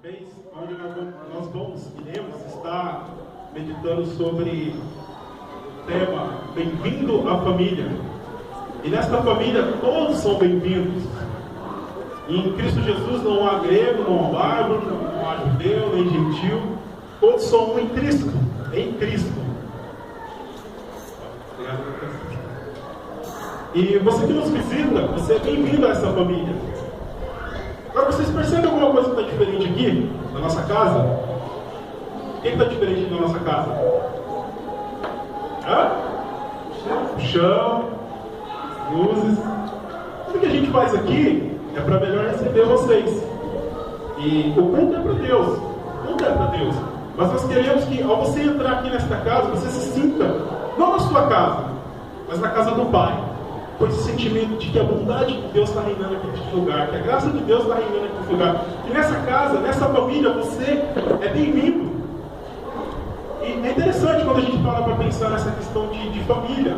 vez onde nós iremos estar meditando sobre o tema Bem-vindo à Família. E nesta família todos são bem-vindos. Em Cristo Jesus não há grego, não há bárbaro, não há judeu, nem gentil. Todos são um em Cristo. Em Cristo. E você que nos visita, você é bem-vindo a essa família. Agora vocês percebem alguma coisa que está diferente aqui, na nossa casa? O que está diferente na nossa casa? O chão, luzes. Tudo que a gente faz aqui é para melhor receber vocês. E o culto é para Deus. O culto é para Deus. Mas nós queremos que, ao você entrar aqui nesta casa, você se sinta, não na sua casa, mas na casa do Pai. Com esse sentimento de que a bondade de Deus está reinando aqui neste lugar, que a graça de Deus está reinando aqui neste lugar. E nessa casa, nessa família, você é bem-vindo. E é interessante quando a gente para pensar nessa questão de família.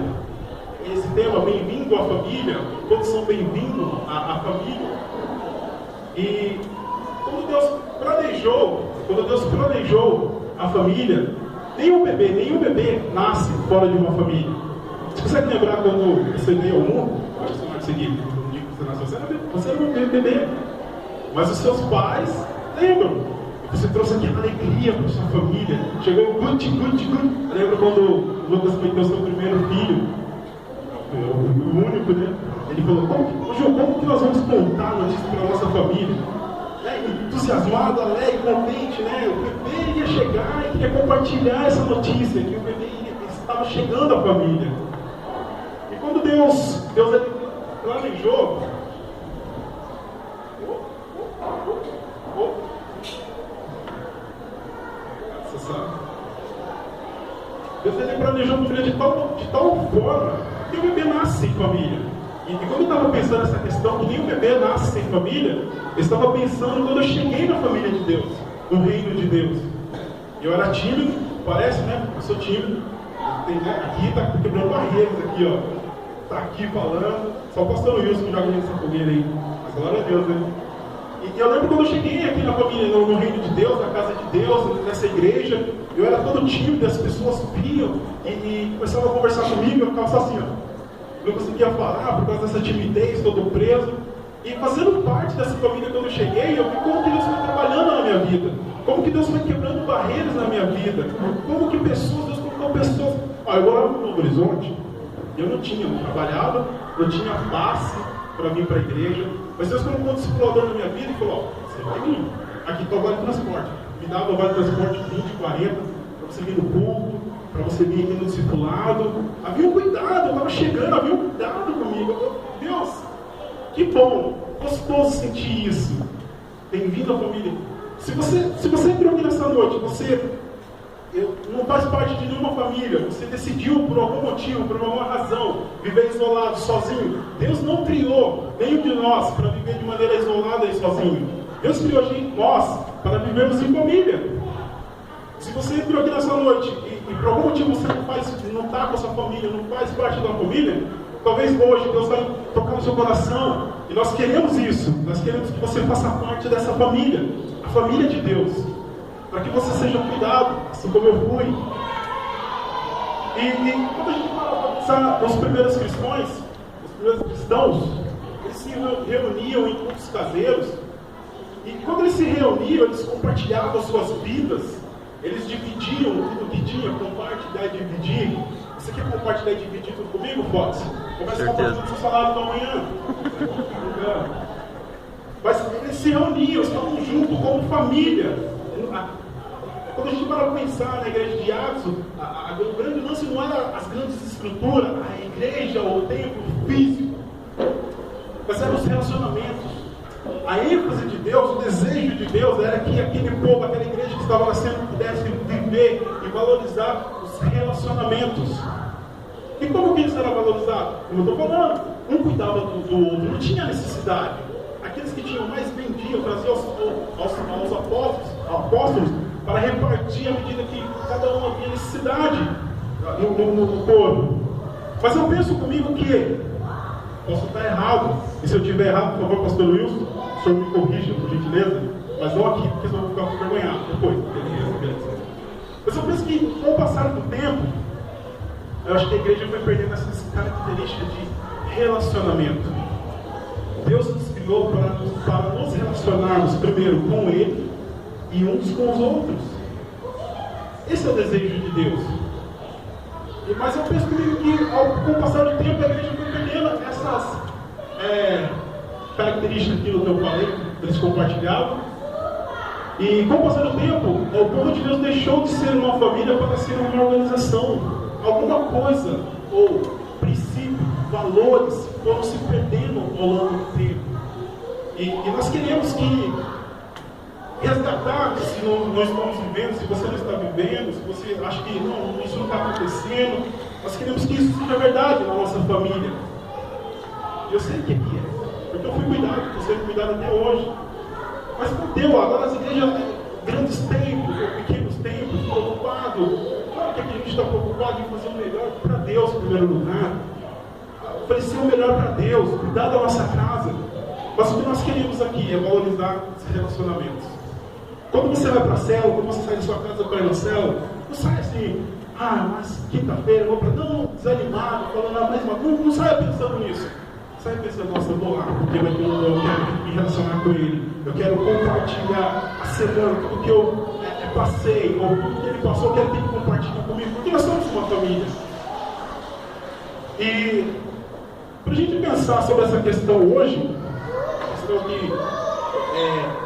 Esse tema, bem-vindo à família, todos são bem-vindos à família. E quando Deus planejou a família, nenhum bebê nasce fora de uma família. Você consegue lembrar quando você veio ao mundo? Acho que você vai seguir. No dia que você nasceu, você era um bebê. Mas os seus pais lembram. Você trouxe aquela alegria para sua família. Chegou o good. Lembra quando o Lucas meteu seu primeiro filho? O único, né? Ele falou, como que nós vamos contar a notícia para a nossa família? Entusiasmado, alegre, contente, né? O bebê ia chegar e ia compartilhar essa notícia, que o bebê estava chegando à família. E quando Deus planejou, Deus planejou a família de tal forma que o bebê nasce sem família. E quando eu estava pensando nessa questão, que nem o bebê nasce sem família, eu estava pensando quando eu cheguei na família de Deus, no reino de Deus. Eu era tímido, parece, né? Eu sou tímido. Aqui está quebrando barreiras, aqui, ó. Está aqui falando. Só o pastor Wilson que joga nessa fogueira aí. Mas glória a Deus, né? E eu lembro quando eu cheguei aqui na família, no reino de Deus, na casa de Deus, nessa igreja, eu era todo tímido, as pessoas vinham e começavam a conversar comigo, eu ficava só assim, ó. Não conseguia falar por causa dessa timidez, todo preso. E fazendo parte dessa família quando eu cheguei, eu vi como que Deus foi trabalhando na minha vida. Como que Deus foi quebrando barreiras na minha vida. Como que Deus colocou pessoas. Eu morava no Novo Horizonte, eu não trabalhava, não tinha passe para vir para a igreja. Mas Deus colocou um discipulador na minha vida e falou, você vai vir, aqui está o vale transporte. Me dava o vale transporte 20, 40, para você vir no culto, para você vir aqui no discipulado. Havia um cuidado, eu estava chegando, havia um cuidado comigo. Deus, que bom, gostoso sentir isso. Bem-vindo à família. Se você entrou aqui nessa noite, você não faz parte de nenhuma família, você decidiu por algum motivo, por alguma razão, viver isolado, sozinho. Deus não criou nenhum de nós para viver de maneira isolada e sozinho. Deus criou nós para vivermos em família. Se você entrou aqui nessa noite e por algum motivo você não está com a sua família, não faz parte da família, talvez hoje Deus vai tocar no seu coração. E nós queremos isso. Nós queremos que você faça parte dessa família, a família de Deus. Para que você seja cuidado, assim como eu fui. E quando a gente fala para pensar nos primeiros cristãos, eles se reuniam em cultos caseiros. E quando eles se reuniam, eles compartilhavam suas vidas. Eles dividiam tudo que tinha, compartilhar e dividir. Você quer compartilhar e dividir tudo comigo, Fox? Começa a compartilhar o seu salário da manhã. Mas eles se reuniam, estavam juntos como família. Quando a gente para pensar na igreja de Atos, o grande lance não era as grandes estruturas, a igreja, o templo físico, mas eram os relacionamentos. A ênfase de Deus, o desejo de Deus era que aquele povo, aquela igreja que estava nascendo, pudesse viver e valorizar os relacionamentos. E como que isso era valorizado? Como eu estou falando, um cuidava do outro, não tinha necessidade. Aqueles que tinham mais vendiam, traziam aos apóstolos para repartir à medida que cada um havia necessidade no corpo. Mas eu penso comigo que posso estar errado, e se eu estiver errado, por favor, pastor Wilson, o senhor me corrija, por gentileza. mas não aqui, porque senão eu vou ficar envergonhado. Depois, beleza. Mas eu penso que, com o passar do tempo, eu acho que a igreja foi perdendo essas características de relacionamento. Deus nos criou para nos relacionarmos primeiro com Ele e uns com os outros. Esse é o desejo de Deus. Mas eu penso que com o passar do tempo a igreja foi perdendo essas características que eu falei, que eles compartilhavam. E com o passar do tempo, o povo de Deus deixou de ser uma família para ser uma organização. Alguma coisa, ou princípios, valores, foram se perdendo ao longo do tempo. E nós queremos que resgatar, se nós estamos vivendo, se você não está vivendo, se você acha que não, isso não está acontecendo, nós queremos que isso seja verdade na nossa família. E eu sei que aqui é, porque eu fui cuidado, você foi cuidado até hoje. Mas por Deus, agora as igrejas, grandes templos ou pequenos templos, preocupados, claro que a gente está preocupado em fazer o melhor para Deus em primeiro lugar, oferecer o melhor para Deus, cuidar da nossa casa. Mas o que nós queremos aqui é valorizar os relacionamentos. Quando você vai para a célula, quando você sai da sua casa para ir na célula, não sai assim, mas quinta-feira eu vou para... Não, desanimado, falando, mas não saia pensando nisso. Saia pensando, nossa, eu vou lá, porque vai ter eu quero me relacionar com ele. Eu quero compartilhar a semana, tudo que eu passei, ou tudo que ele passou, eu quero que ele compartilhe comigo, porque nós somos uma família. E para a gente pensar sobre essa questão hoje, que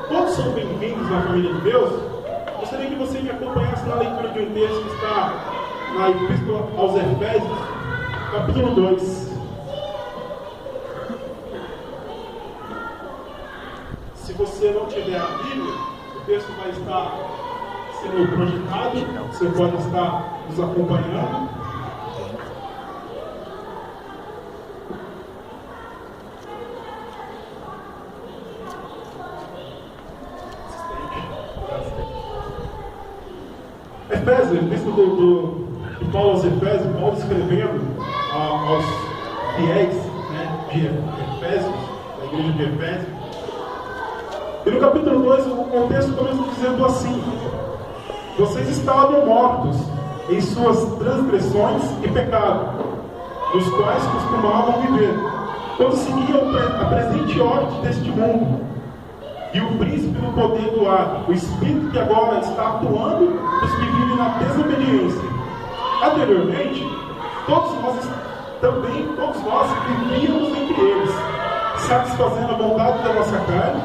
todos são bem-vindos na família de Deus, gostaria que você me acompanhasse na leitura de um texto que está na Epístola aos Efésios, capítulo 2. Se você não tiver a Bíblia, o texto vai estar sendo projetado, você pode estar nos acompanhando. Efésios, Epístola de Paulo aos Efésios, Paulo escrevendo aos fiéis, de Efésios, da igreja de Efésios. E no capítulo 2, o contexto começa dizendo assim: vocês estavam mortos em suas transgressões e pecados, nos quais costumavam viver, quando seguiam a presente ordem deste mundo, e o príncipe do poder do ar, o espírito que agora está atuando nos que vivem na desobediência. Anteriormente, todos nós vivíamos entre eles, satisfazendo a vontade da nossa carne,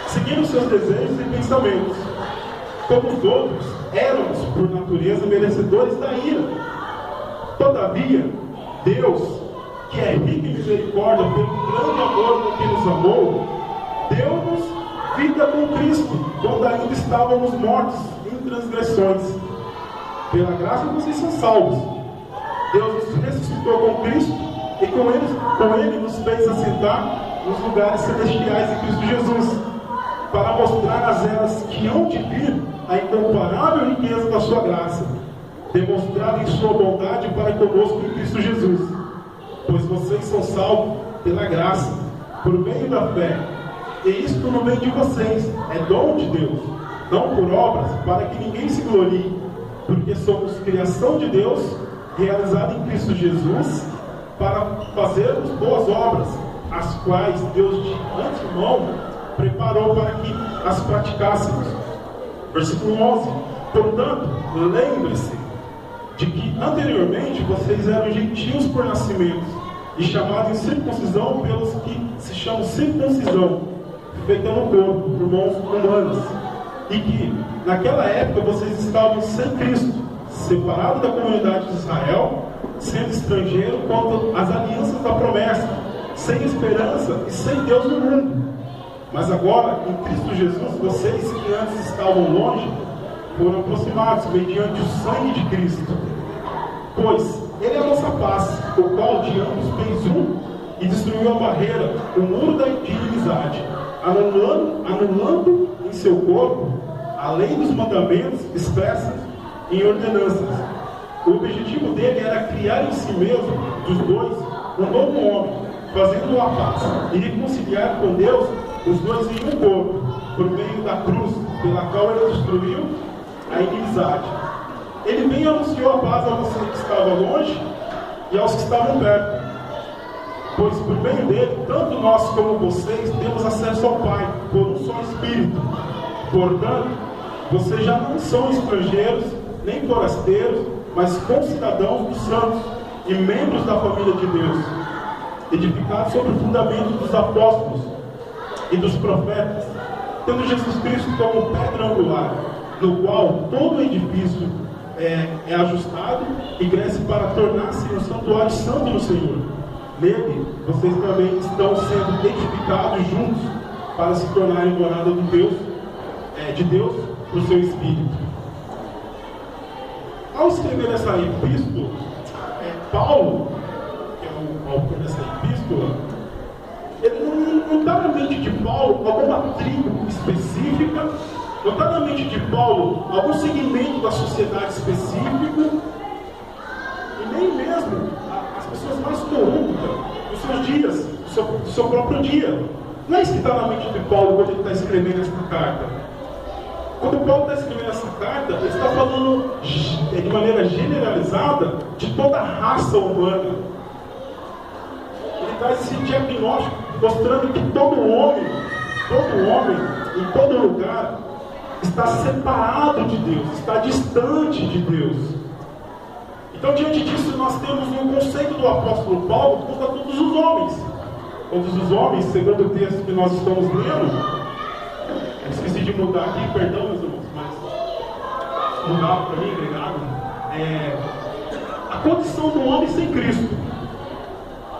seguindo seus desejos e pensamentos. Como os outros, éramos, por natureza, merecedores da ira. Todavia, Deus, que é rico em misericórdia pelo grande amor com que nos amou, deu-nos vida com Cristo, quando ainda estávamos mortos em transgressões. Pela graça vocês são salvos. Deus nos ressuscitou com Cristo e com Ele nos fez assentar nos lugares celestiais em Cristo Jesus, para mostrar às eras que hão de vir a incomparável riqueza da sua graça, demonstrada em sua bondade para conosco em Cristo Jesus. Pois vocês são salvos pela graça, por meio da fé. E isto não vem de vocês, é dom de Deus, não por obras, para que ninguém se glorie, porque somos criação de Deus, realizada em Cristo Jesus, para fazermos boas obras, as quais Deus de antemão preparou para que as praticássemos. Versículo 11: portanto, lembre-se de que anteriormente vocês eram gentios por nascimento, e chamados em circuncisão pelos que se chamam circuncisão, feita no corpo, por mãos humanas, e que naquela época vocês estavam sem Cristo, separados da comunidade de Israel, sendo estrangeiros quanto às alianças da promessa, sem esperança e sem Deus no mundo. Mas agora, em Cristo Jesus, vocês que antes estavam longe, foram aproximados mediante o sangue de Cristo. Pois Ele é a nossa paz, o qual de ambos fez um e destruiu a barreira, o muro da inimizade, anulando em seu corpo a lei dos mandamentos expressa em ordenanças. O objetivo dele era criar em si mesmo, dos dois, um novo homem, fazendo a paz e reconciliar com Deus os dois em um corpo, por meio da cruz, pela qual ele destruiu a inimizade. Ele veio e anunciou a paz a você que estava longe e aos que estavam perto. Pois por meio dele, tanto nós como vocês temos acesso ao Pai, por um só Espírito. Portanto, vocês já não são estrangeiros, nem forasteiros, mas concidadãos dos santos e membros da família de Deus, edificados sobre o fundamento dos apóstolos e dos profetas, tendo Jesus Cristo como pedra angular, no qual todo edifício é ajustado e cresce para tornar-se um santuário santo no Senhor. Nele, vocês também estão sendo edificados juntos para se tornarem morada de Deus por seu Espírito. Ao escrever essa epístola, Paulo, que é o autor dessa epístola, ele não está na mente de Paulo alguma tribo específica, não está na mente de Paulo algum segmento da sociedade específico, e nem mesmo as pessoas mais corruptas dos seus dias, do seu próprio dia. Não é isso que está na mente de Paulo quando ele está escrevendo essa carta. Quando Paulo está escrevendo essa carta, ele está falando de maneira generalizada de toda a raça humana. Ele traz esse diagnóstico mostrando que todo homem, em todo lugar, está separado de Deus, está distante de Deus. Então, diante disso, nós temos um conceito do apóstolo Paulo contra todos os homens. Todos os homens, segundo o texto que nós estamos lendo, eu esqueci de mudar aqui, perdão, meus irmãos, mas mudar para mim, obrigado. A condição do homem sem Cristo.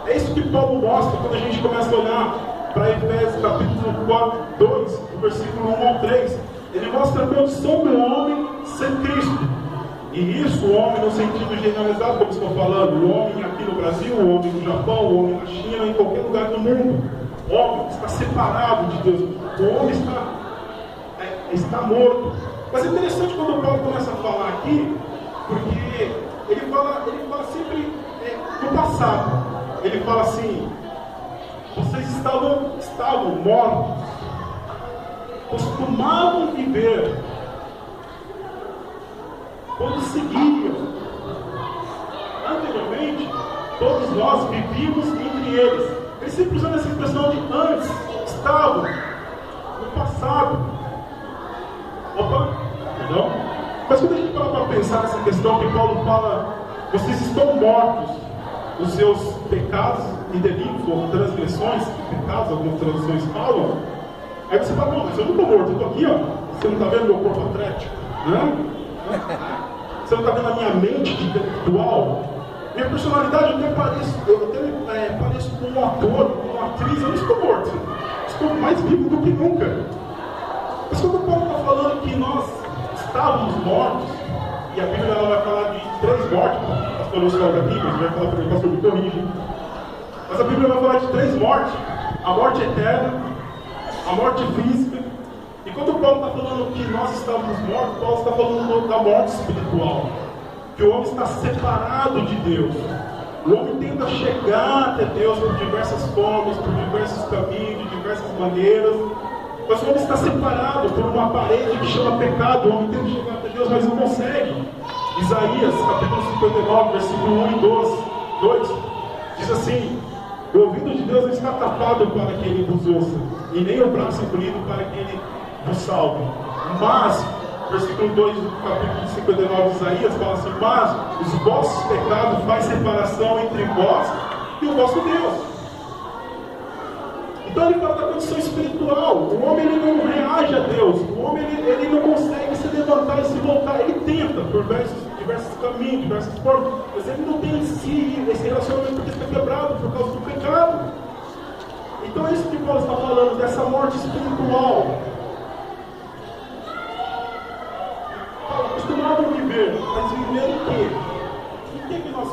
É isso que Paulo mostra quando a gente começa a olhar para Efésios capítulo 2, versículo 1 ao 3. Ele mostra a condição do homem sem Cristo. E isso, o homem no sentido generalizado, como estou falando, o homem aqui no Brasil, o homem no Japão, o homem na China, em qualquer lugar do mundo. O homem está separado de Deus. O homem está morto. Mas é interessante quando o Paulo começa a falar aqui, porque ele fala sempre do passado. Ele fala assim: vocês estavam mortos, costumavam viver, quando seguiam. Anteriormente, todos nós vivíamos entre eles. Ele sempre usando essa expressão de antes, estavam, no passado. Opa, perdão. Mas quando a gente para pensar nessa questão que Paulo fala, vocês estão mortos os seus pecados e delitos, ou transgressões, pecados, algumas traduções falam. Aí você fala, não, mas eu não estou morto, eu estou aqui, ó. Você não está vendo meu corpo atlético? Né? Você não está vendo a minha mente intelectual? Minha personalidade, eu até pareço com um ator, com uma atriz, eu não estou morto. Estou mais vivo do que nunca. Mas quando Paulo está falando que nós estávamos mortos, e a Bíblia ela vai falar de 3 mortes, o pastor Lúcio fala da Bíblia, vai falar para mim, pastor, me corrige. Mas a Bíblia vai falar de 3 mortes: a morte eterna, a morte física. E quando Paulo está falando que nós estávamos mortos, Paulo está falando da morte espiritual, que o homem está separado de Deus. O homem tenta chegar até Deus por diversas formas, por diversos caminhos, de diversas maneiras, mas o homem está separado por uma parede que chama pecado. O homem tenta chegar até Deus, mas não consegue. Isaías, capítulo 59, versículo 1 e 2, diz assim: o ouvido de Deus não está tapado para que ele vos ouça, e nem o braço encolhido para que ele vos salve. Mas, versículo 2 do capítulo 59 de Isaías fala assim: mas os vossos pecados fazem separação entre vós e o vosso Deus. Então ele fala da condição espiritual. O homem ele não reage a Deus. O homem ele não consegue se levantar e se voltar. Ele tenta por diversos caminhos, diversas formas, mas ele não tem em si esse relacionamento porque está quebrado por causa do pecado. Então é isso que Paulo está falando, dessa morte espiritual. Costumavam viver, mas viver o quê? O que nós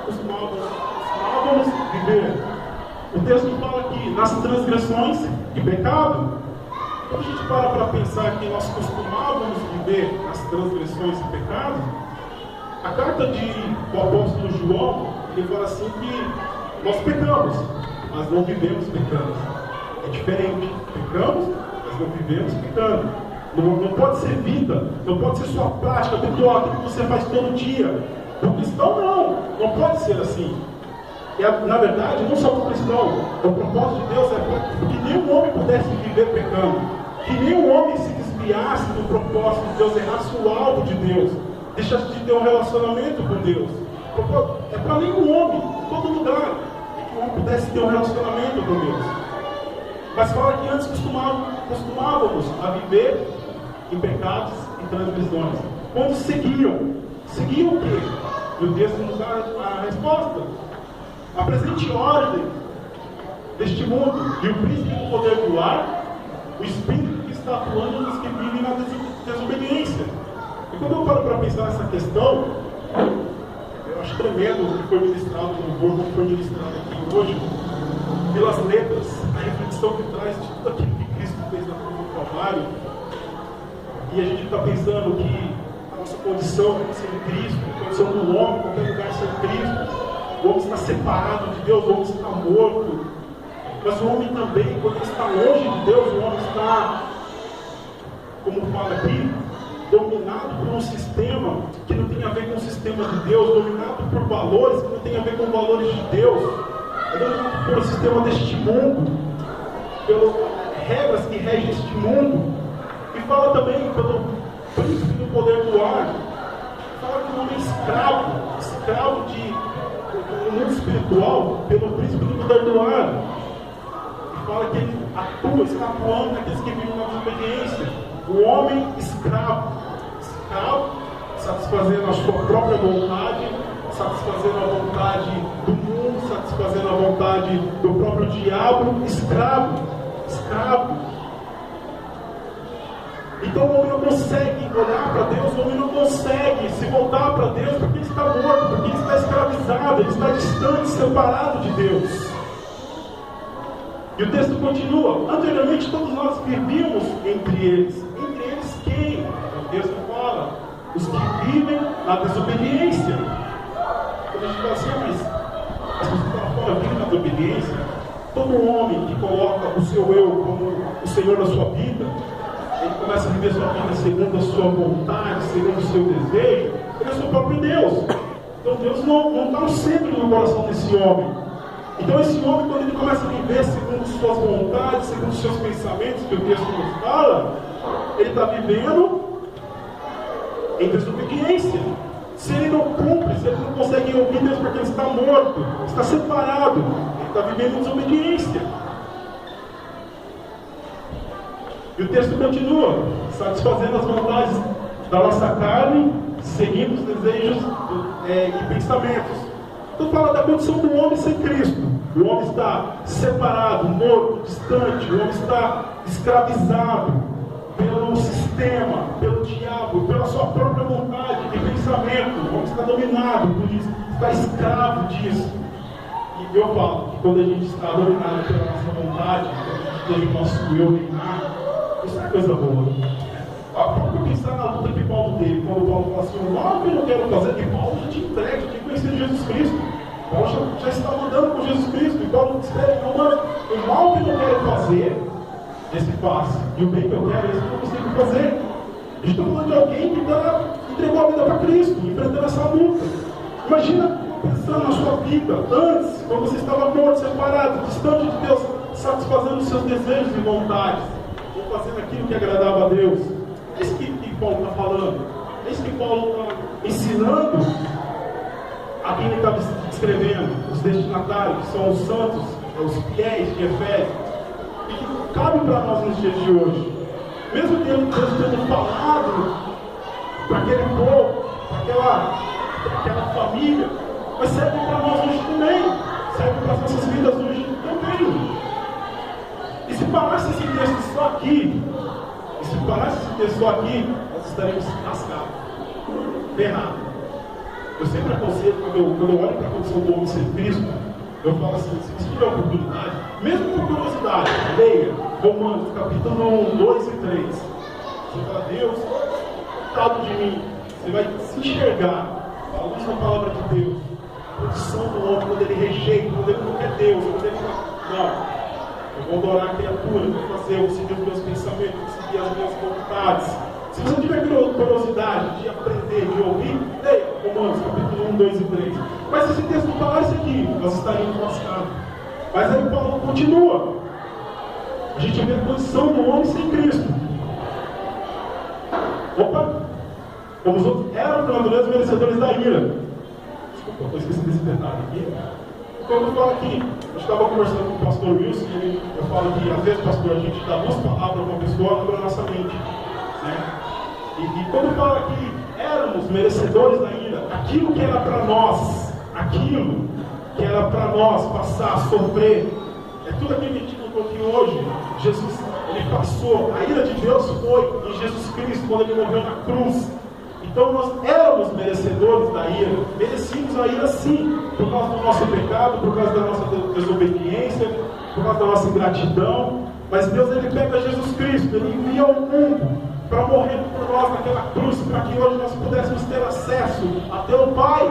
costumávamos viver? O texto fala que nas transgressões e pecado. Quando a gente para pensar que nós costumávamos viver nas transgressões e pecado, a carta do apóstolo João, ele fala assim que nós pecamos, mas não vivemos pecando. É diferente. Pecamos, mas Nós não vivemos pecando. Não pode ser vida, não pode ser sua prática habitual, aquilo que você faz todo dia. O cristão não pode ser assim. Na verdade, não só para o cristão, o propósito de Deus é para que nenhum homem pudesse viver pecando, que nenhum homem se desviasse do propósito de Deus, errasse o alvo de Deus, deixasse de ter um relacionamento com Deus. É para nenhum homem, em todo lugar, que o homem pudesse ter um relacionamento com Deus. Mas fala que antes costumávamos a viver em pecados e transgressões. Quando seguiam o quê? E o texto nos dá a resposta. A presente ordem deste mundo e o príncipe do poder do ar, o espírito que está atuando nos que vivem na desobediência. E quando eu paro para pensar nessa questão, eu acho tremendo o que foi ministrado no corpo, que foi ministrado aqui hoje, pelas letras, a reflexão que traz de tudo aquilo que Cristo fez na cruz do Calvário. E a gente está pensando que a nossa condição sem Cristo, a condição do homem, em qualquer lugar sem Cristo, o homem está separado de Deus, o homem está morto. Mas o homem também, quando ele está longe de Deus, o homem está, como fala aqui, dominado por um sistema que não tem a ver com o sistema de Deus, dominado por valores que não tem a ver com os valores de Deus, é dominado pelo sistema deste mundo, pelas regras que regem este mundo. E fala também pelo príncipe do poder do ar, fala que o homem é escravo do mundo espiritual, pelo príncipe do poder do ar. E fala que ele está atuando naqueles que vivem na desobediência. O homem escravo, satisfazendo a sua própria vontade, satisfazendo a vontade do mundo, satisfazendo a vontade do próprio diabo, escravo. Então o homem não consegue olhar para Deus, o homem não consegue se voltar para Deus, porque ele está morto, porque ele está escravizado, ele está distante, separado de Deus. E o texto continua: anteriormente todos nós vivíamos entre eles. Entre eles quem? O texto fala: os que vivem na desobediência. Quando a gente fala assim, mas as pessoas que estão fora vivem na desobediência. Todo homem que coloca o seu eu como o Senhor da sua vida, ele começa a viver sua vida segundo a sua vontade, segundo o seu desejo, ele é o seu próprio Deus. Então Deus não está no centro do coração desse homem. Então esse homem, quando ele começa a viver segundo suas vontades, segundo os seus pensamentos, que o texto nos fala, ele está vivendo em desobediência. Se ele não cumpre, se ele não consegue ouvir Deus porque ele está morto, está separado, ele está vivendo em desobediência. E o texto continua: satisfazendo as vontades da nossa carne, seguindo os desejos e pensamentos. Então fala da condição do homem sem Cristo. O homem está separado, morto, distante. O homem está escravizado pelo sistema, pelo diabo, pela sua própria vontade de pensamento. O homem está dominado por isso, está escravo disso. E eu falo que quando a gente está dominado pela nossa vontade, quando a gente deixa o nosso eu reinar, isso é coisa boa. Vamos pensar na luta que Paulo teve, quando Paulo fala assim: o mal que eu não quero fazer, que Paulo já te entrega, já tinha conhecido Jesus Cristo. Paulo já estava andando com Jesus Cristo. E Paulo escreve: não, mano, o mal que eu não quero fazer, esse faço. E o bem que eu quero, esse eu não consigo fazer. Estou falando de alguém que entregou a vida para Cristo, enfrentando essa luta. Imagina pensando na sua vida, antes, quando você estava morto, separado, distante de Deus, satisfazendo os seus desejos e vontades, ou fazendo aquilo que agradava a Deus. É isso que Paulo está falando. É isso que Paulo está ensinando a quem ele está escrevendo, os destinatários, que são os santos, os fiéis de Efésios, e que cabe para nós nos dias de hoje. Mesmo Deus tendo falado para aquele povo, para aquela família, mas serve para nós hoje também, serve para as nossas vidas hoje também. E se parasse esse texto só aqui, nós estaremos lascados, ferrados. Eu sempre aconselho, quando eu olho para a condição do homem sem Cristo, eu falo assim: se você tiver oportunidade, mesmo por curiosidade, leia Romanos capítulo 1, 2 e 3. Você fala: Deus, coitado de mim. Você vai se enxergar à luz da palavra de Deus, a condição do homem quando ele rejeita, quando ele não quer Deus, quando ele não. eu vou adorar a criatura, eu vou fazer, eu vou seguir os meus pensamentos, eu vou seguir as minhas vontades. Se você tiver curiosidade de aprender, de ouvir, leia Romanos, capítulo 1, 2 e 3. Mas se esse texto não falar isso aqui, nós estaríamos lascados. Mas aí Paulo continua. A gente vê a posição do homem sem Cristo. Opa! Como os outros eram, pela natureza, merecedores da ira. Desculpa, eu esqueci desse detalhe aqui. Quando eu falo aqui, eu estava conversando com o pastor Wilson, e eu falo que às vezes, pastor, a gente dá duas palavras para uma pessoa, abre a nossa mente. Né? E quando fala que éramos merecedores da ira, aquilo que era para nós passar a sofrer, é tudo aquilo que a gente contou aqui hoje. Jesus, ele passou, a ira de Deus foi em Jesus Cristo, quando ele morreu na cruz. Então nós éramos merecedores da ira, merecíamos a ira sim, por causa do nosso pecado, por causa da nossa desobediência, por causa da nossa ingratidão. Mas Deus, ele pega Jesus Cristo, ele envia ao mundo para morrer por nós naquela cruz, para que hoje nós pudéssemos ter acesso até o Pai.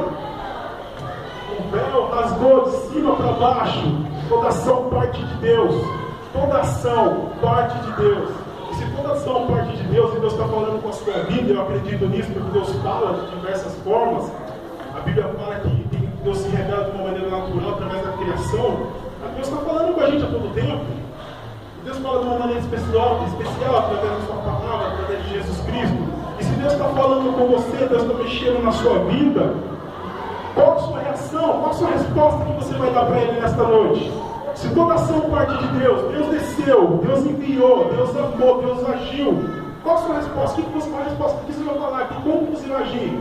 O véu rasgou de cima para baixo. Toda ação parte de Deus. Toda ação parte de Deus. E se toda ação parte de Deus, e Deus está falando com a sua vida, eu acredito nisso, porque Deus fala de diversas formas. A Bíblia fala que Deus se revela de uma maneira natural através da criação. Deus está falando com a gente a todo tempo. Deus fala de uma maneira especial através da sua palavra, através de Jesus Cristo. E se Deus está falando com você, Deus está mexendo na sua vida, qual a sua reação? Qual a sua resposta que você vai dar para Ele nesta noite? Se toda ação parte de Deus, Deus desceu, Deus enviou, Deus amou, Deus agiu, qual a sua resposta? Qual a resposta? O que você vai falar aqui? Como você vai agir?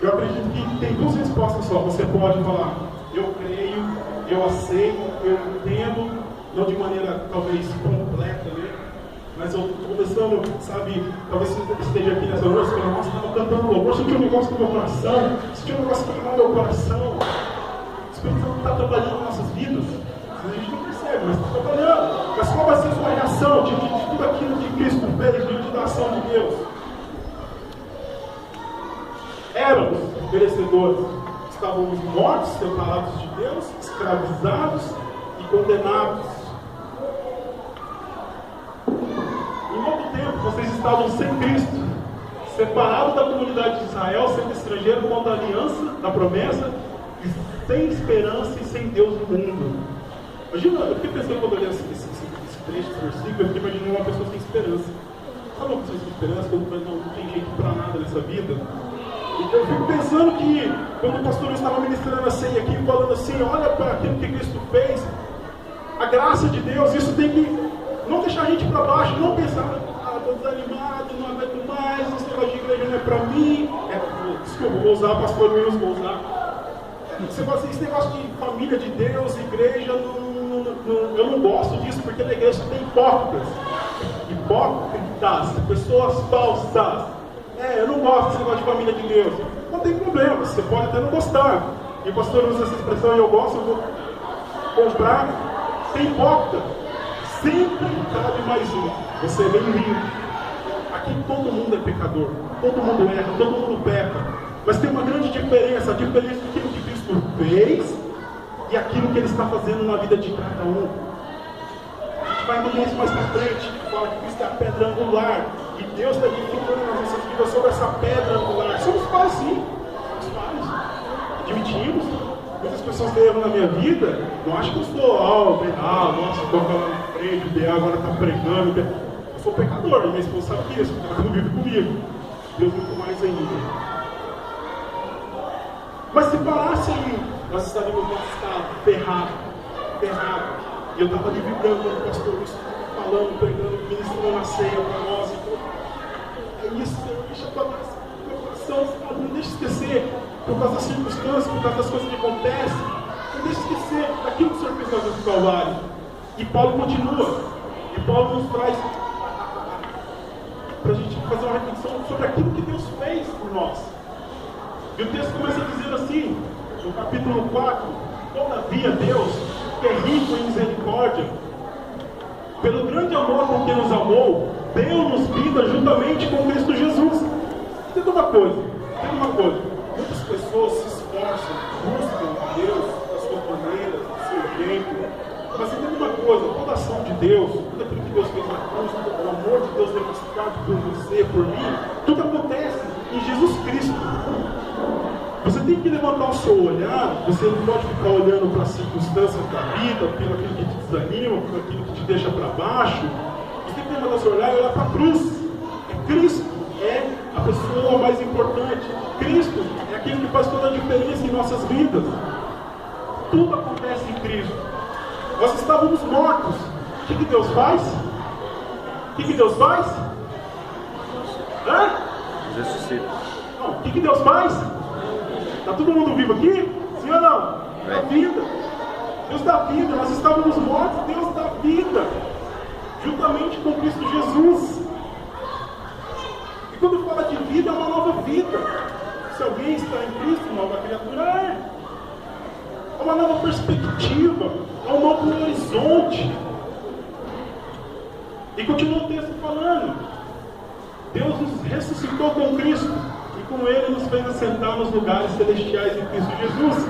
Eu acredito que tem duas respostas só. Você pode falar, eu creio, eu aceito, eu entendo, não de maneira talvez completa, né? Mas eu estou começando, sabe, talvez você esteja aqui nessa noite, falando, nossa, estava cantando louvor, senti um negócio no meu coração, senti um negócio queimar no meu coração. O Espírito Santo está trabalhando nas nossas vidas. A gente não percebe, mas está trabalhando. Mas qual vai ser a sua reação diante de tudo aquilo que Cristo fez, diante da ação de Deus? Éramos merecedores, estávamos mortos, separados de Deus, escravizados e condenados. Em pouco tempo, vocês estavam sem Cristo, separados da comunidade de Israel, sendo estrangeiro contra a aliança da promessa, e sem esperança e sem Deus no mundo. Imagina, eu fiquei pensando quando eu li esse trecho, esse versículo, eu fiquei imaginando uma pessoa sem esperança. Sabe uma pessoa sem esperança, quando não tem jeito para nada nessa vida? E eu fico pensando que, quando o pastor estava ministrando a ceia aqui, falando assim, olha para aquilo que Cristo fez, a graça de Deus, isso tem que não deixar a gente para baixo, não pensar, estou desanimado, não aguento mais, esse negócio de igreja não é para mim. Desculpa, vou usar, pastor Wilson, vou usar. Você fala assim, esse negócio de família de Deus, igreja, eu não gosto disso, porque na igreja tem hipócritas, pessoas falsas. Eu não gosto desse negócio de família de Deus. Não tem problema, você pode até não gostar. E o pastor usa essa expressão, eu gosto, eu vou comprar. Tem hipócrita. Sempre cabe mais um. Você é bem-vindo. Aqui todo mundo é pecador. Todo mundo erra, todo mundo peca. Mas tem uma grande diferença. A diferença daquilo que Cristo fez e aquilo que Ele está fazendo na vida de cada um. A gente vai entender isso mais para frente. Fala que Cristo é a pedra angular. E Deus está edificando nas nossas vidas sobre essa pedra angular. Somos pais, sim. Somos pais. Admitimos. Muitas pessoas que erram na minha vida, não acham que eu sou nossa, estou falando na frente, o BA agora está pregando. Eu sou pecador, minha esposa sabe disso, porque ela não vive comigo. Deus muito mais ainda. Mas se parasse aí, nós estaríamos num estado ferrado. E eu estava ali vibrando quando o pastor falando, pregando, ministrando a ceia para nós. É isso, Senhor, deixa eu tocar meu coração, sabe? Não deixa esquecer, por causa das circunstâncias, por causa das coisas que acontecem. Não deixa esquecer daquilo que o Senhor fez na cruz do Calvário. E Paulo continua. E Paulo nos traz para a gente fazer uma reflexão sobre aquilo que Deus fez por nós. E o texto começa dizendo assim, no capítulo 4, todavia Deus, que é rico em misericórdia, pelo grande amor com que nos amou, deu-nos vida juntamente com Cristo Jesus. Entenda uma coisa. Muitas pessoas se esforçam, buscam Deus, das suas maneiras, do seu jeito, Mas entenda uma coisa, toda ação de Deus, tudo aquilo que Deus fez na cruz, o amor de Deus demonstrado por você, por mim, tudo acontece em Jesus Cristo. Você tem que levantar o seu olhar, você não pode ficar olhando para as circunstâncias da vida, pelo aquilo que te desanima, pelo aquilo que te deixa para baixo. Você tem que levantar o seu olhar e olhar para a cruz. Cristo é a pessoa mais importante. Cristo é aquele que faz toda a diferença em nossas vidas. Tudo acontece em Cristo. Nós estávamos mortos. O que Deus faz? O que Deus faz? Ressuscita. Não, o que Deus faz? Está todo mundo vivo aqui? Sim ou não? Dá vida. Deus dá vida. Nós estávamos mortos, Deus dá vida. Juntamente com Cristo Jesus. E quando fala de vida, é uma nova vida. Se alguém está em Cristo, nova criatura é. É uma nova perspectiva. É um novo horizonte. E continua o texto falando. Deus nos ressuscitou com Cristo. E com Ele nos fez assentar nos lugares celestiais em Cristo Jesus.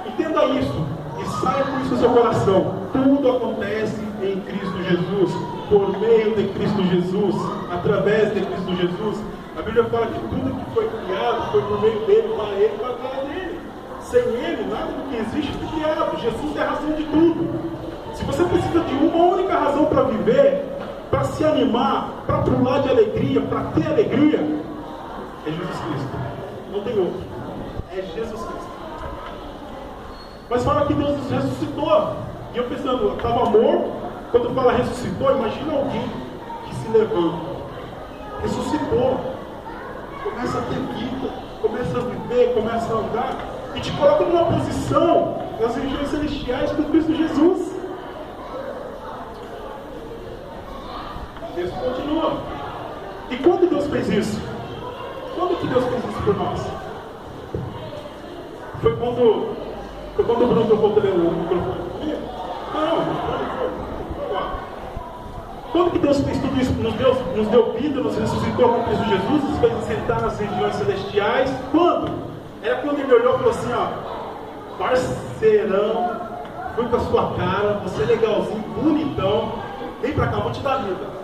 Entenda isso. E saia com isso do seu coração. Tudo acontece em Cristo Jesus. Por meio de Cristo Jesus. Através de Cristo Jesus. A Bíblia fala que tudo que foi criado foi por meio dele, para ele e para a glória dele. Sem ele, nada do que existe foi criado. Jesus é a razão de tudo. Se você precisa de uma única razão para viver, para se animar, para pular de alegria, para ter alegria, é Jesus Cristo. Não tem outro. É Jesus Cristo. Mas fala que Deus nos ressuscitou. E eu pensando, eu estava morto. Quando fala ressuscitou, imagina alguém que se levanta. Ressuscitou. Começa a ter vida. Começa a viver, começa a andar. E te coloca numa posição nas regiões celestiais com Cristo Jesus. Deus continua. E quando Deus fez isso? Quando que Deus fez isso por nós? Foi quando o Bruno tocou o microfone comigo? Não, foi lá. Quando que Deus fez tudo isso? Nos deu vida, nos ressuscitou com Cristo Jesus, nos fez assentar nas regiões celestiais. Quando? Era quando ele olhou e falou assim, ó, parceirão, fui com a sua cara, você é legalzinho, bonitão, vem pra cá, vou te dar vida.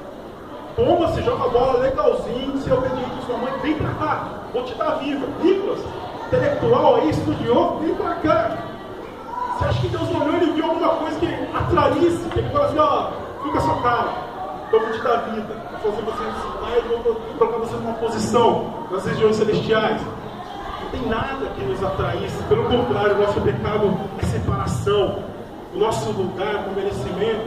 Toma, você joga a bola legalzinho, você é obediente à sua mãe, vem pra cá, vou te dar vida. Nicolas, intelectual aí, estudioso, vem pra cá. Você acha que Deus olhou e ele viu alguma coisa que atraísse, que ele falou assim, ó, fui com a sua cara, então vou te dar vida, vou fazer você ressuscitar e vou colocar você numa posição nas regiões celestiais. Não tem nada que nos atraísse, pelo contrário, o nosso pecado é separação. O nosso lugar no merecimento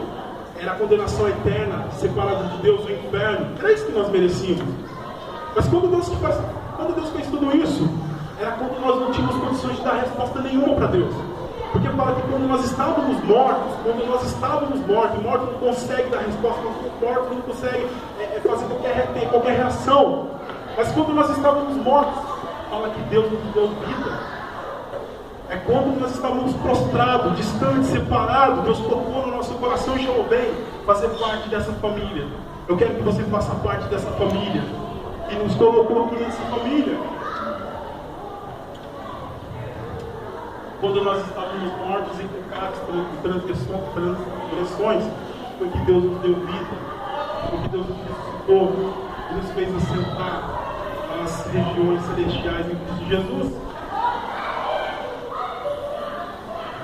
era a condenação eterna, separado de Deus, o inferno. Era isso que nós merecíamos. Mas quando Deus fez tudo isso, era quando nós não tínhamos condições de dar resposta nenhuma para Deus. Porque fala que quando nós estávamos mortos, o morto não consegue dar resposta, o morto não consegue fazer qualquer reação. Mas quando nós estávamos mortos, fala que Deus nos deu vida. É quando nós estávamos prostrados, distantes, separados, Deus tocou no nosso coração e chamou, bem, fazer parte dessa família. Eu quero que você faça parte dessa família. E nos colocou aqui nessa família. Quando nós estávamos mortos em pecados, transgressões, foi que Deus nos deu vida. Foi que Deus nos ressuscitou e nos fez assentar nas regiões celestiais em Cristo Jesus.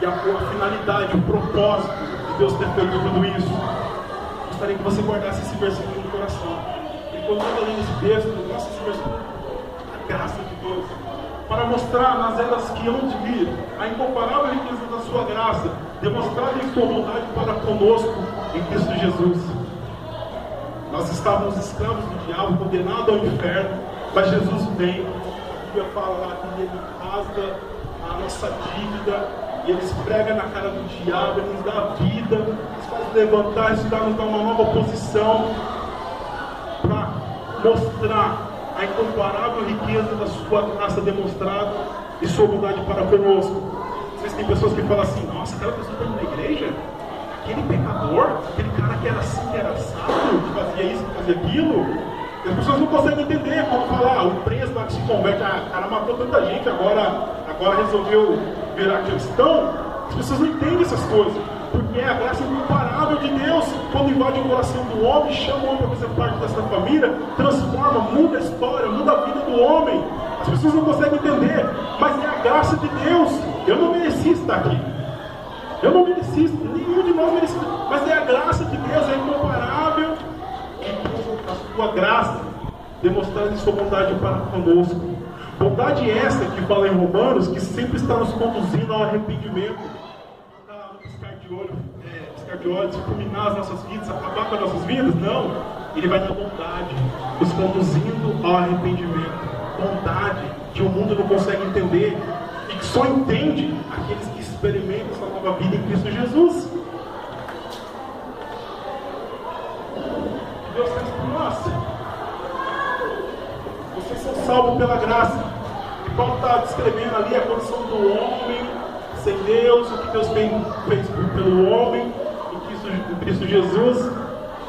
E a finalidade, o propósito de Deus ter feito tudo isso. Gostaria que você guardasse esse versículo no coração. E quando eu estou lendo esse texto, nossa, esse versículo, a graça de Deus, para mostrar nas eras que hão de vir a incomparável riqueza da sua graça, demonstrada em sua bondade para conosco em Cristo Jesus. Nós estávamos escravos do diabo, condenados ao inferno, mas Jesus vem, a Bíblia fala lá que ele rasga a nossa dívida, e ele esfrega na cara do diabo, ele nos dá vida, nos faz levantar, nos dá uma nova posição, para mostrar a incomparável riqueza da sua graça demonstrada e sua bondade para conosco. Vocês têm pessoas que falam assim, nossa, aquela pessoa está na igreja, aquele pecador, aquele cara que era assim, que era assado, que fazia isso, que fazia aquilo. E as pessoas não conseguem entender quando falar, o preso lá que se converte, o cara matou tanta gente, agora resolveu virar cristão. As pessoas não entendem essas coisas. Porque é a graça incomparável de Deus, quando invade o coração do homem, chama o homem para fazer parte dessa família, transforma, muda a história, muda a vida do homem. As pessoas não conseguem entender, mas é a graça de Deus. Eu não merecia estar aqui. Eu não mereci, nenhum de nós merecia, mas é a graça de Deus, é incomparável. E a sua graça, demonstrando sua bondade para conosco. Bondade essa que fala em Romanos, que sempre está nos conduzindo ao arrependimento. Não piscar de olhos, fulminar as nossas vidas, acabar com as nossas vidas. Não, Ele vai dar bondade, nos conduzindo ao arrependimento. Bondade que o mundo não consegue entender e que só entende aqueles que experimentam essa nova vida em Cristo Jesus. Deus fez por nós. Vocês são salvos pela graça. E Paulo está descrevendo ali a condição do homem sem Deus, o que Deus fez pelo homem em Cristo Jesus.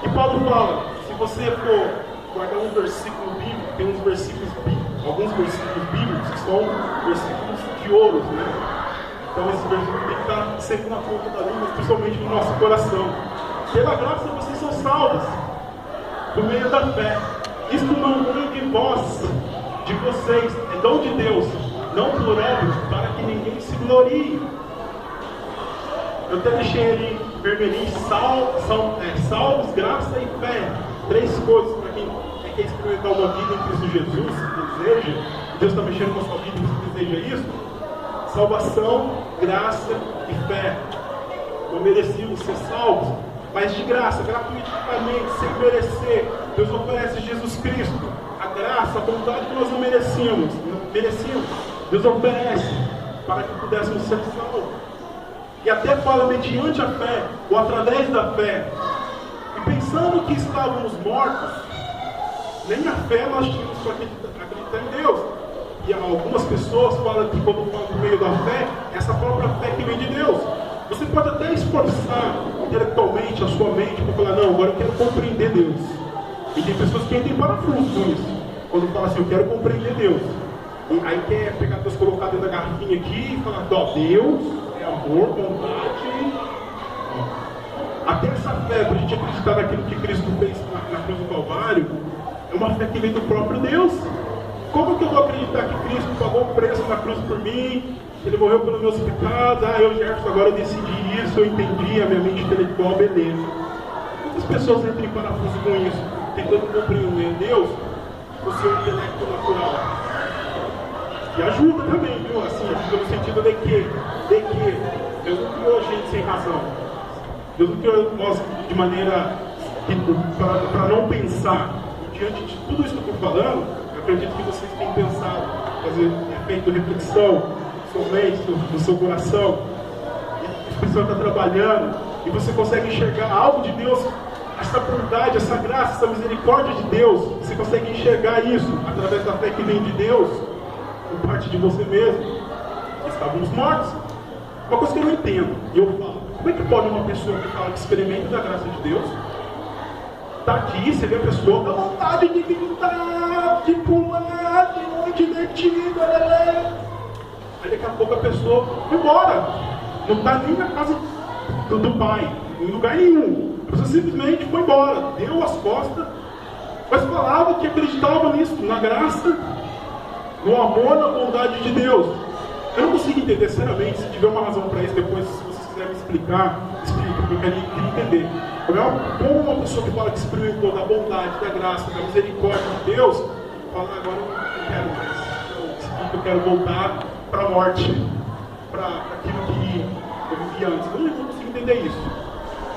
E Paulo fala, se você for guardar um versículo bíblico, tem uns versículos bíblicos, alguns versículos bíblicos que são versículos de ouro, né? Então esse versículo tem que estar sempre na ponta da língua, principalmente no nosso coração. Pela graça vocês são salvos, por meio da fé. Isto não vem de vós, de vocês, é dom de Deus, não por obras, para que ninguém se glorie. Eu até deixei ali vermelhinho, salvos, graça e fé. 3 coisas para quem quer experimentar uma vida em Cristo Jesus, deseja, Deus está mexendo com a sua vida e você deseja isso. Salvação, graça e fé. Não merecíamos ser salvos, mas de graça, gratuitamente, sem merecer. Deus oferece Jesus Cristo, a graça, a bondade que nós não merecíamos. Deus oferece para que pudéssemos ser salvos. E até fala mediante a fé, ou através da fé. E pensando que estávamos mortos, nem a fé nós tínhamos para acreditar em Deus. E algumas pessoas falam que quando falam por meio da fé, essa própria fé que vem de Deus. Você pode até esforçar intelectualmente a sua mente para falar, não, agora eu quero compreender Deus. E tem pessoas que entram em parafuso com isso. Quando fala assim, eu quero compreender Deus. E aí quer pegar Deus, colocar dentro da garrafinha aqui e falar, ó, Deus é amor, bondade. Até essa fé, para a gente acreditar naquilo que Cristo fez na cruz do Calvário, é uma fé que vem do próprio Deus. Como que eu vou acreditar que Cristo pagou o preço na cruz por mim? Ele morreu pelos meus pecados. Eu, Gerson, agora eu decidi isso, eu entendi, a minha mente intelectual, beleza. Muitas pessoas entram em parafuso com isso, tentando compreender Deus com o seu intelecto natural. E ajuda também, viu? Assim, ajuda no sentido de que Deus não criou a gente sem razão. Deus não criou nós de maneira para não pensar. E diante de tudo isso que eu estou falando, eu acredito que vocês têm pensado, feito reflexão, do seu coração, e a pessoa está trabalhando, e você consegue enxergar algo de Deus, essa bondade, essa graça, essa misericórdia de Deus. Você consegue enxergar isso através da fé que vem de Deus, por parte de você mesmo. Estávamos mortos. Uma coisa que eu não entendo, e eu falo, como é que pode uma pessoa que fala que experimenta da graça de Deus, tá aqui, você vê a pessoa com vontade de gritar, de pular, de noite divertida, aí daqui a pouco a pessoa vai embora, não está nem na casa do pai, em lugar nenhum. A pessoa simplesmente foi embora, deu as costas, mas falava que acreditava nisso, na graça, no amor, na bondade de Deus. Eu não consigo entender, sinceramente, se tiver uma razão para isso, depois, se vocês quiserem me explica, porque eu queria entender. Como uma pessoa que fala que experimentou da bondade, da graça, da misericórdia de Deus, fala, agora eu não quero mais, eu quero voltar para a morte, para aquilo que eu vivia antes. Eu não consigo entender isso.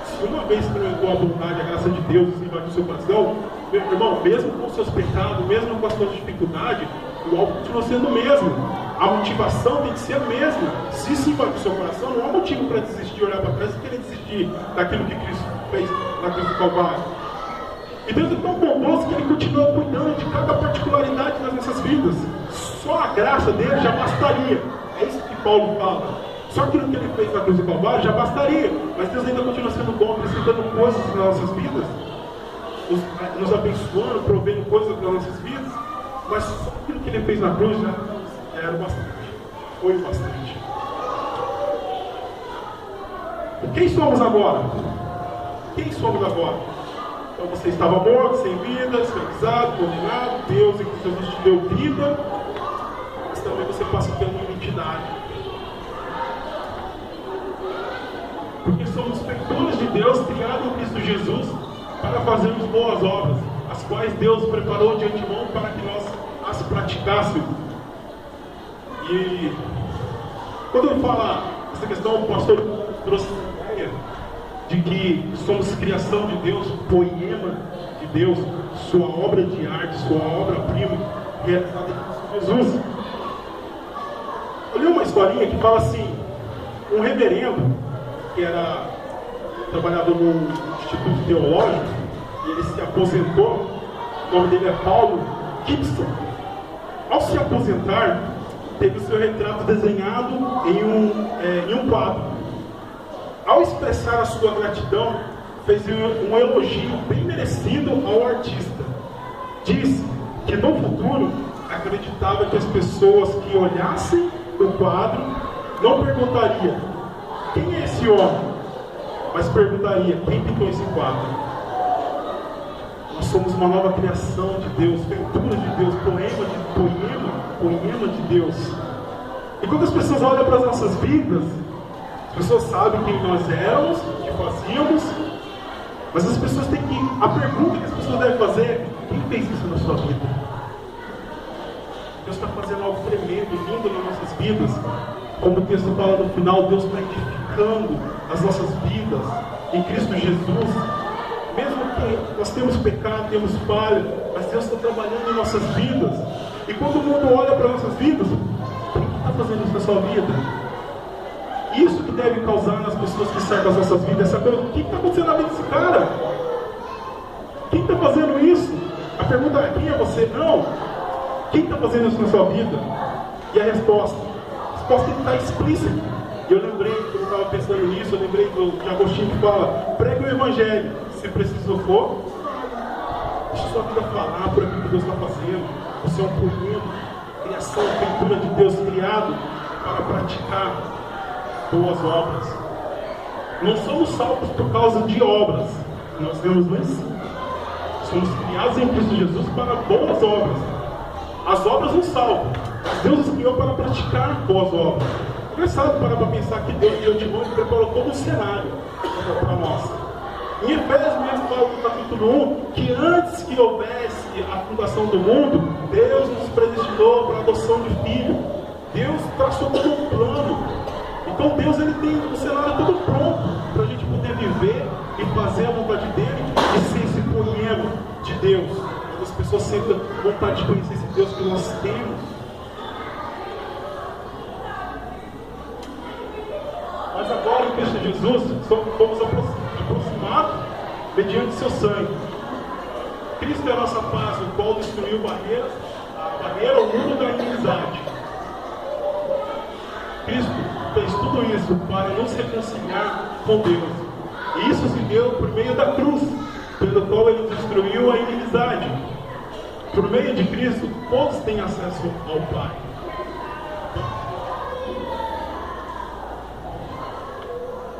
Se uma vez experimentou a bondade, a graça de Deus, assim, vai no seu coração, meu irmão, mesmo com os seus pecados, mesmo com as suas dificuldades, o alvo continua sendo o mesmo. A motivação tem que ser a mesma. Se isso vai para o seu coração, não há motivo para desistir, olhar para trás e querer desistir daquilo que Cristo fez na cruz do Calvário. E Deus é tão bondoso que Ele continua cuidando de cada particularidade das nossas vidas. Só a graça dele já bastaria. É isso que Paulo fala. Só aquilo que Ele fez na cruz do Calvário já bastaria. Mas Deus ainda continua sendo bom, acrescentando coisas nas nossas vidas, nos abençoando, provendo coisas nas nossas vidas. Mas só aquilo que Ele fez na cruz já era bastante. Foi bastante. Quem somos agora? Quem somos agora? Então você estava morto, sem vida, escravizado, condenado. Deus em Jesus te deu vida, mas também você passa a ter uma identidade. Porque somos feituras de Deus, criados em Cristo Jesus, para fazermos boas obras, as quais Deus preparou de antemão para que nós as praticássemos. E quando eu falo essa questão, o pastor trouxe a ideia de que somos criação de Deus, poema de Deus, sua obra de arte, sua obra-prima, realizada em Cristo Jesus. Eu li uma historinha que fala assim: um reverendo que trabalhava num instituto teológico, e ele se aposentou. O nome dele é Paulo Gibson. Ao se aposentar, teve o seu retrato desenhado em um quadro. Ao expressar a sua gratidão, fez um elogio bem merecido ao artista. Disse que no futuro acreditava que as pessoas que olhassem o quadro não perguntariam: quem é esse homem? Mas perguntaria: quem pintou esse quadro? Nós somos uma nova criação de Deus, feitura de Deus, poema de Deus. E quando as pessoas olham para as nossas vidas, as pessoas sabem quem nós éramos, o que fazíamos, mas as pessoas têm que... A pergunta que as pessoas devem fazer é: quem fez isso na sua vida? Deus está fazendo algo tremendo, lindo nas nossas vidas. Como o texto fala no final, Deus está edificando as nossas vidas em Cristo Jesus. Mesmo que nós temos pecado, temos falha, mas Deus está trabalhando em nossas vidas. E quando o mundo olha para nossas vidas, quem está fazendo isso na sua vida? Isso que deve causar nas pessoas que cercam as nossas vidas, essa coisa: o que está acontecendo na vida desse cara? Quem está fazendo isso? A pergunta é: quem é você? Não. Quem está fazendo isso na sua vida? E a resposta tem que estar explícita. E eu lembrei, quando eu estava pensando nisso, eu lembrei de Agostinho que fala: pregue o Evangelho, se preciso for. Deixa sua vida falar por aquilo que Deus está fazendo. Você é um poema, criação, feitura de Deus, criado para praticar boas obras. Não somos salvos por causa de obras. Nós temos isso. Somos criados em Cristo Jesus para boas obras. As obras não salvam. Deus nos criou para praticar boas obras. Engraçado parar para pensar que Deus de antemão preparou todo um cenário para nós. Em Efésios mesmo fala no capítulo 1 que antes que houvesse a fundação do mundo, Deus nos predestinou para a adoção de filho. Deus traçou todo um plano. Então Deus, ele tem o cenário todo pronto para a gente poder viver e fazer a vontade dele e ser esse poema de Deus. As pessoas sentem vontade de conhecer esse Deus que nós temos. Mas agora em Cristo Jesus fomos aproximados mediante seu sangue. Cristo é a nossa paz, o qual destruiu a barreira, o muro da inimizade. Cristo fez tudo isso para nos reconciliar com Deus. E isso se deu por meio da cruz, pelo qual ele destruiu a inimizade. Por meio de Cristo, todos têm acesso ao Pai.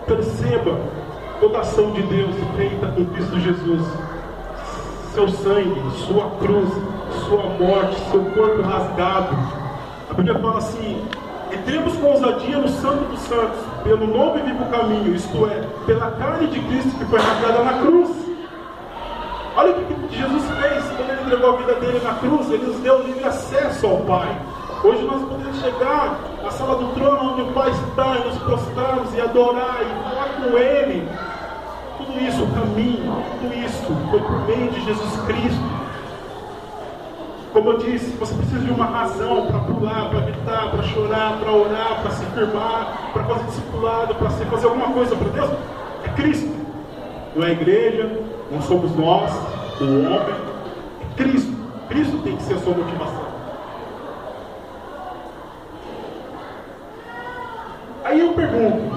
Perceba toda a ação de Deus feita em Cristo Jesus. Seu sangue, sua cruz, sua morte, seu corpo rasgado. A Bíblia fala assim: entremos com ousadia no Santo dos Santos, pelo novo e vivo caminho, isto é, pela carne de Cristo que foi rasgada na cruz. Olha o que Jesus fez quando ele entregou a vida dele na cruz. Ele nos deu livre acesso ao Pai. Hoje nós podemos chegar à sala do trono onde o Pai está e nos prostrarmos e adorar e falar com Ele. Tudo isso, o caminho, tudo isso foi por meio de Jesus Cristo. Como eu disse, você precisa de uma razão para pular, para gritar, para chorar, para orar, para se firmar, para fazer discipulado, para fazer alguma coisa para Deus. É Cristo. Não é a igreja, não somos nós, o homem. É Cristo. Cristo tem que ser a sua motivação. Aí eu pergunto,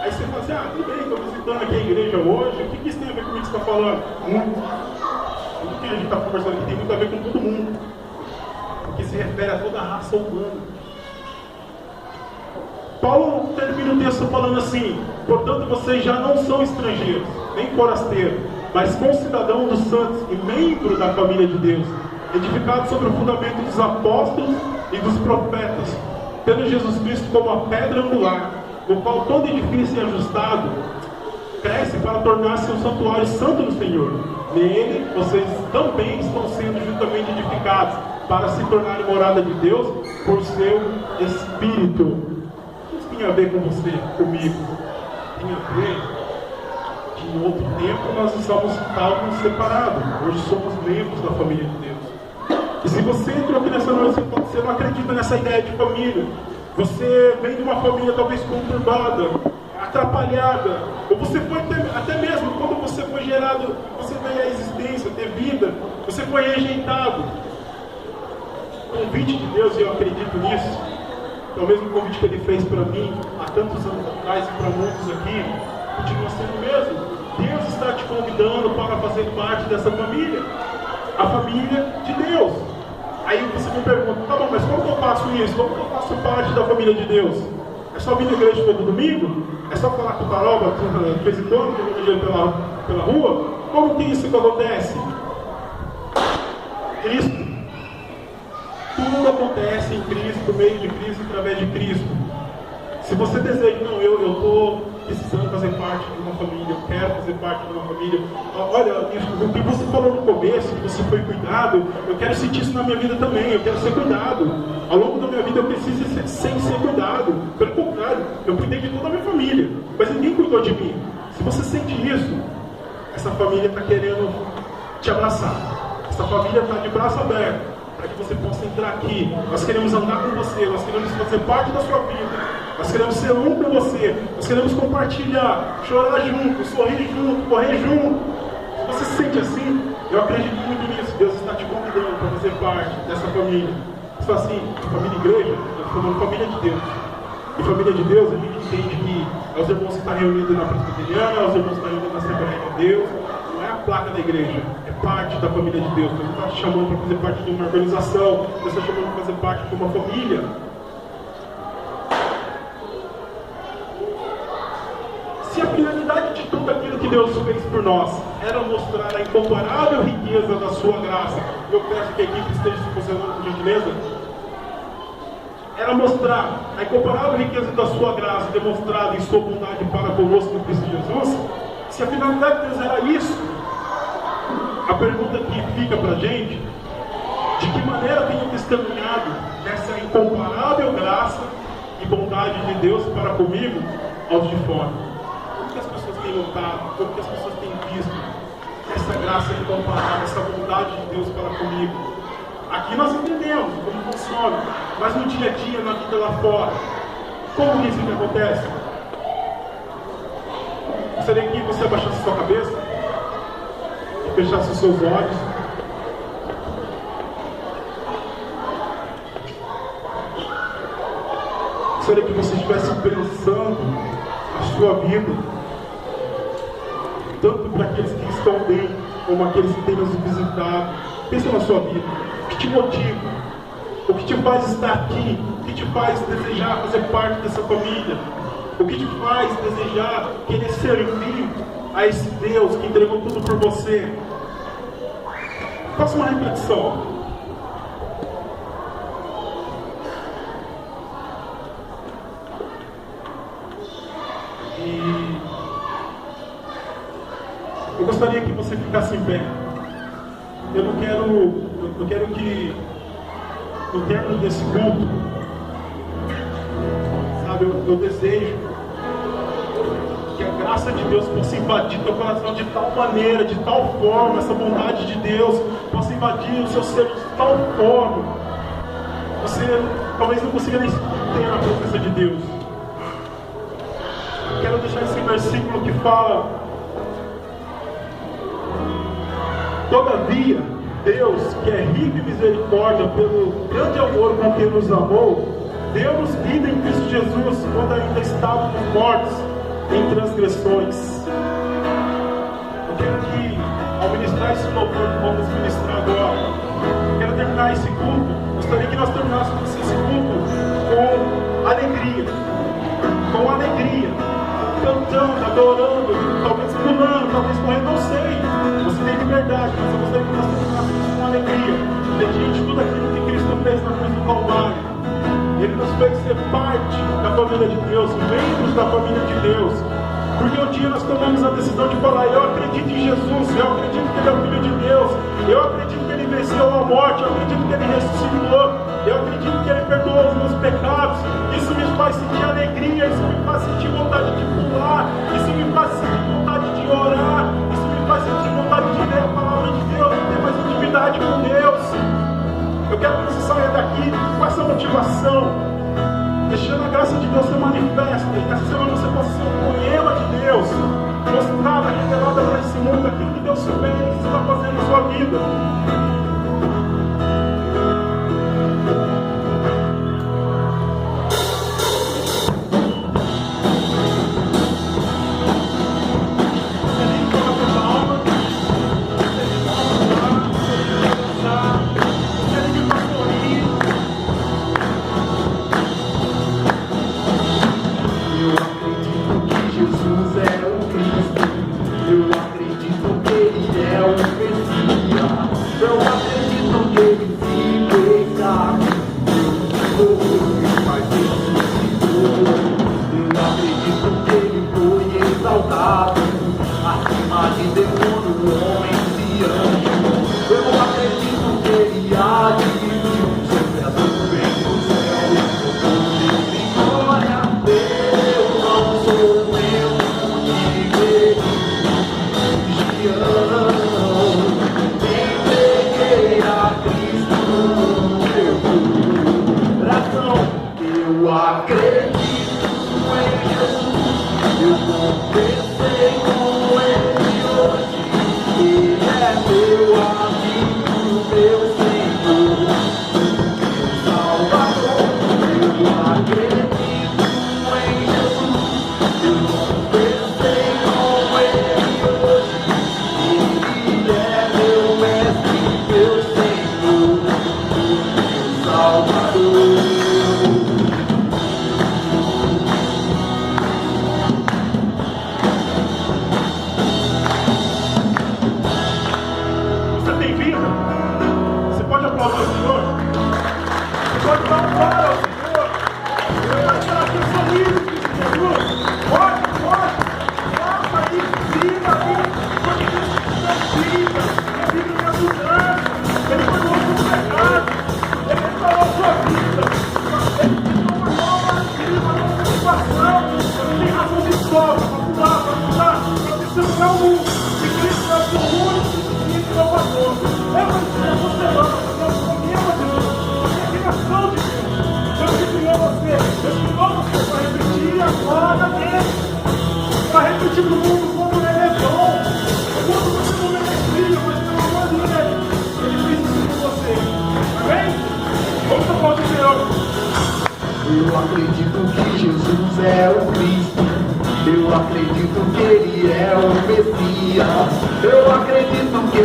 aí você fala assim: tudo bem, estou visitando aqui a igreja hoje, o que isso tem a ver com o que você está falando? Tudo que a gente está conversando aqui tem muito a ver com todo mundo, porque se refere a toda a raça humana. Paulo termina o texto falando assim: Portanto, vocês já não são estrangeiros, nem forasteiros, mas concidadão dos santos e membro da família de Deus, edificados sobre o fundamento dos apóstolos e dos profetas, tendo Jesus Cristo como a pedra angular, no qual todo edifício ajustado cresce para tornar-se um santuário santo no Senhor. Nele, vocês também estão sendo juntamente edificados para se tornarem morada de Deus por seu Espírito. Isso tem a ver com você, comigo? Tem a ver que em outro tempo nós estávamos separados. Hoje somos membros da família de Deus. E se você entrou aqui nessa noite, você não acredita nessa ideia de família. Você vem de uma família talvez conturbada, atrapalhada, ou você foi até mesmo quando você foi gerado, você veio à existência, ter vida, você foi rejeitado. O convite de Deus, e eu acredito nisso, é o mesmo convite que Ele fez para mim há tantos anos atrás e para muitos aqui, continua sendo o mesmo. Deus está te convidando para fazer parte dessa família, a família de Deus. Aí você me pergunta, tá bom, mas como que eu faço isso? Como que eu faço parte da família de Deus? É só vir na igreja todo domingo? É só falar com o taroba de vez em quando, pela rua? Como que isso que acontece? Cristo. Tudo acontece em Cristo, por meio de Cristo, através de Cristo. Se você deseja, não, eu estou precisando fazer parte de uma família, eu quero fazer parte de uma família. Olha, o que você falou no começo, que você foi cuidado, eu quero sentir isso na minha vida também, eu quero ser cuidado. Ao longo da minha vida eu preciso ser cuidado. Pelo contrário, eu cuidei de toda a minha família, mas ninguém cuidou de mim. Se você sente isso, essa família está querendo te abraçar. Essa família está de braço aberto para que você possa entrar aqui. Nós queremos andar com você, nós queremos fazer parte da sua vida, nós queremos ser um com você, nós queremos compartilhar, chorar junto, sorrir junto, correr junto. Se você se sente assim, eu acredito muito nisso. Deus está te convidando para fazer parte dessa família. Você fala assim, família igreja, eu estou falando família de Deus. E família de Deus, a gente entende que é os irmãos que estão reunidos na presbiteriana, é os irmãos que estão reunidos na Assembleia de Deus. Não é a placa da igreja, é parte da família de Deus. Deus está te chamando para fazer parte de uma organização, Deus está te chamando para fazer parte de uma família. Se a finalidade de tudo aquilo que Deus fez por nós era mostrar a incomparável riqueza da sua graça, eu peço que a equipe esteja se posicionando com gentileza, era mostrar a incomparável riqueza da sua graça demonstrada em sua bondade para conosco no Cristo Jesus. Se a finalidade de Deus era isso, a pergunta que fica para a gente, de que maneira tenho testemunhado essa incomparável graça e bondade de Deus para comigo aos de fora? Como que as pessoas têm notado, como que as pessoas têm visto essa graça incomparável, essa bondade de Deus para comigo? Aqui nós entendemos como funciona, mas no dia a dia, na vida lá fora, como que isso acontece? Gostaria que você abaixasse sua cabeça e fechasse os seus olhos. Gostaria que você estivesse pensando a sua vida, tanto para aqueles que estão bem, como aqueles que têm nos visitado. Pensa na sua vida. O que te motiva? O que te faz estar aqui? O que te faz desejar fazer parte dessa família? O que te faz desejar querer servir a esse Deus que entregou tudo por você? Faça uma reflexão. E eu gostaria que você ficasse em pé. Eu quero que no término desse culto, sabe, eu desejo que a graça de Deus possa invadir teu coração de tal maneira, de tal forma, essa bondade de Deus possa invadir o seu ser de tal forma, você talvez não consiga nem ter a presença de Deus. Quero deixar esse versículo que fala: todavia, Deus, que é rico em misericórdia, pelo grande amor com que nos amou, deu-nos vida em Cristo Jesus, quando ainda estávamos mortos em transgressões. Eu quero que, ao ministrar esse louvor que vamos ministrar agora, quero terminar esse culto. Gostaria que nós terminássemos esse culto com alegria. Com alegria. cantando, adorando, talvez pulando, talvez correndo, não sei. Você tem liberdade, mas eu gostaria que nós terminássemos com alegria. Diante de tudo aquilo que Cristo fez na cruz do Calvário. Ele nos fez ser parte da família de Deus, membros da família de Deus. Porque um dia nós tomamos a decisão de falar: eu acredito em Jesus, eu acredito que Ele é o Filho de Deus, eu acredito que Ele venceu a morte, eu acredito que Ele ressuscitou, eu acredito que Ele perdoou os meus pecados. Isso me faz sentir alegria, isso me faz sentir vontade de pular, isso me faz sentir vontade de orar, isso me faz sentir vontade de ler a palavra de Deus, de ter mais intimidade com Deus. Eu quero que você saia daqui com essa motivação, deixando a graça de Deus ser manifesta, e essa semana você possa ser um poema de Deus, mostrada, revelada para esse mundo, aquilo que Deus fez e está fazendo na sua vida. Eu acredito que Jesus é o Cristo, eu acredito que Ele é o Messias, eu acredito que